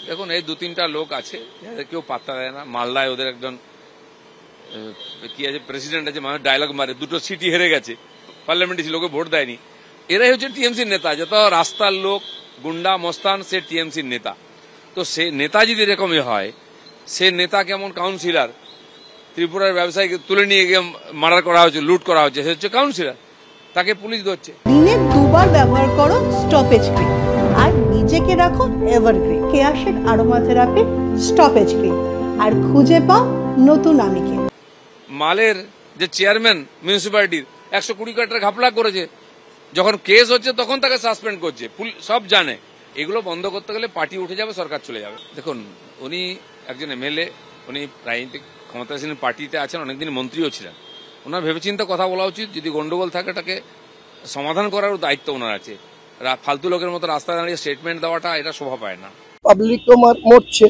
দেখুন এই 2-3টা লোক আছে যাদের কেউ পাত্তা দেয় না। মালদায় ওদের একজন কি আছে প্রেসিডেন্ট আছে, মানে ডায়লগ মারে, 2টো সিটি হেরে গেছে, পার্লামেন্টে লোকে ভোট দেয়নি। এরাই হচ্ছে টিএমসির নেতা। যত রাস্তার লোক গুন্ডা মস্তান সে টিএমসির নেতা। তো সে নেতা যদি এরকমই হয়, সে নেতা কেমন কাউন্সিলর ত্রিপুরার ব্যবসায়ীকে তুলে নিয়ে গিয়ে মার্ডার করা হচ্ছে, লুট করা হচ্ছে, সে হচ্ছে কাউন্সিলর, তাকে পুলিশ ধরছে। দিনে 2বার ব্যবহার করো স্টপেজ ক্রিম আর নিজেকে রাখো evergreen. কেয়াশেড aroma therapy stoppage cream, আর খুঁজে পাও নতুন আমিকে। মালের যে চেয়ারম্যান মিউনিসিপ্যালিটির 120 কোটি টাকা ঘাপলা করেছে, যখন কেস হচ্ছে তখন তাকে সাসপেন্ড করছে, সব জানে। এগুলো বন্ধ করতে গেলে পার্টি উঠে যাবে, সরকার চলে যাবে। দেখুন উনি একজন এমএলএ, উনি রাজনৈতিক ক্ষমতাসীন পার্টিতে আছেন, অনেকদিন মন্ত্রীও ছিলেন। ওনার ভেবেচিন্তে কথা বলা উচিত। যদি গন্ডগোল থাকে তাকে সমাধান করার দায়িত্ব ওনার আছে। ফালতু লোকের মতো রাস্তায় দাঁড়িয়ে স্টেটমেন্ট দেওয়াটা এটা শোভা পায় না। পাবলিকও মরছে,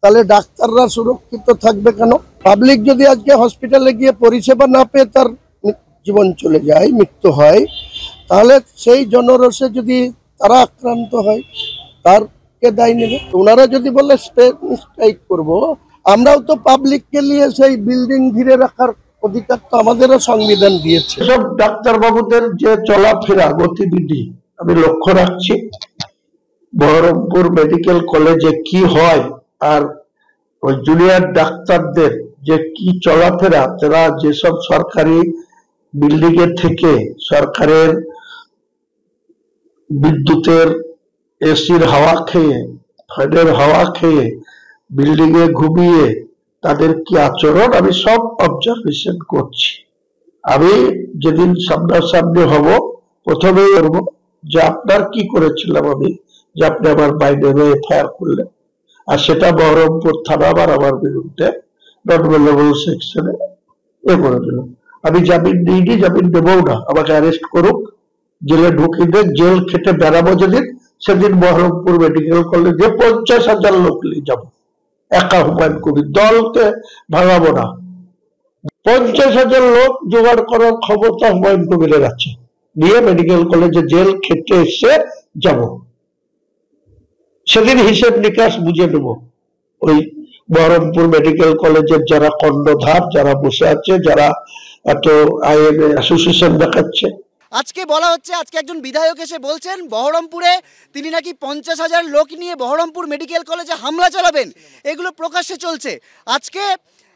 তাহলে ডাক্তাররা সুরক্ষিত থাকবে কেন? পাবলিক যদি আজকে হসপিটালে গিয়ে পরিষেবা না পেয়ে তার জীবন চলে যায়, মৃত্যু হয়, তাহলে সেই জনরসে যদি তারা আক্রান্ত হয় তার কে দায় নেবে? ওনারা যদি বলে স্ট্রাইক করবো, আমরাও তো পাবলিককে নিয়ে সেই বিল্ডিং ঘিরে রাখার অধিকার তো আমাদেরও সংবিধান দিয়েছে। সব ডাক্তারবাবুদের যে চলাফেরা গতিবিধি আমি লক্ষ্য রাখছি। বহরমপুর মেডিকেল কলেজে কি হয় আর ওই জুনিয়র ডাক্তারদের যে কি চলাফেরা, তারা যেসব সরকারি বিল্ডিং এর থেকে সরকারের বিদ্যুতের এসির হাওয়া খেয়ে, ফ্যানের হাওয়া খেয়ে, বিল্ডিং এ ঘুমিয়ে তাদের কি আচরণ আমি সব অবজারভেশন করছি। আমি যেদিন সামনাসামনি হব প্রথমেই করব যে আপনার কি করেছিলাম আমি, যে আপনি আমার বাইরে এফআইআর করলেন, আর সেটা বহরমপুর থানা আবার আমার বিরুদ্ধে নট অ্যাভেলেবল সেকশনে করে দিল। আমি জামিন নিইনি, জামিন দেবও না, আমাকে অ্যারেস্ট করুক, জেলে ঢুকিয়ে দেন, জেল খেটে বেড়াবো যেদিন, সেদিন বহরমপুর মেডিকেল কলেজে 50,000 লোক নিয়ে যাবো, একা হুমায়ুন কবির, দলকে ভাঙাবো না। 50,000 লোক জোগাড় করার ক্ষমতা হুমায়ুন কবিরের আছে, নিয়ে মেডিকেল কলেজে জেল খেটে এসে যাব, সেদিন হিসেব নিকাশ বুঝে নেব। ওই বহরমপুর মেডিকেল কলেজের যারা কর্ণধার, যারা বসে আছে, যারা এত আইএমএ অ্যাসোসিয়েশন দেখাচ্ছে। আজকে বলা হচ্ছে, আজকে একজন বিধায়ক এসে বলছেন বহরমপুরে তিনি নাকি 50,000 লোক নিয়ে বহরমপুর মেডিকেল কলেজে হামলা চালাবেন। এগুলো প্রকাশ্যে চলছে। আজকে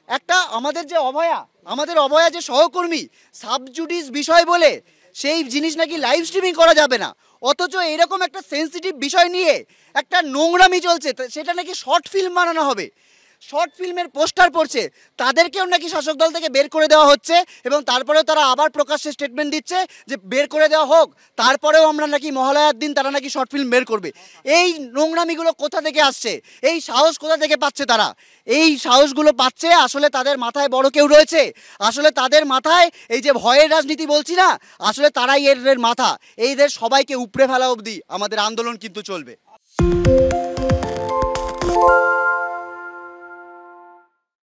একটা আমাদের অভয়া যে সহকর্মী, সাবজুডিস বিষয় বলে সেই জিনিস নাকি লাইভ স্ট্রিমিং করা যাবে না, অথচ এরকম একটা সেন্সিটিভ বিষয় নিয়ে একটা নোংরামি চলছে, সেটা নাকি শর্ট ফিল্ম বানানো হবে। শর্ট ফিল্মের পোস্টার পড়ছে, তাদেরকেও নাকি শাসক দল থেকে বের করে দেওয়া হচ্ছে, এবং তারপরেও তারা আবার প্রকাশ্যে স্টেটমেন্ট দিচ্ছে যে বের করে দেওয়া হোক, তারপরেও আমরা নাকি মহালয়ার দিন তারা নাকি শর্ট ফিল্ম বের করবে। এই নোংরামিগুলো কোথা থেকে আসছে? এই সাহস কোথা থেকে পাচ্ছে তারা? এই সাহসগুলো পাচ্ছে আসলে তাদের মাথায় বড় কেউ রয়েছে, আসলে তাদের মাথায় এই যে ভয়ের রাজনীতি বলছি না, আসলে তারাই এর মাথা। এইদের সবাইকে উপড়ে ফেলা অবধি আমাদের আন্দোলন কিন্তু চলবে।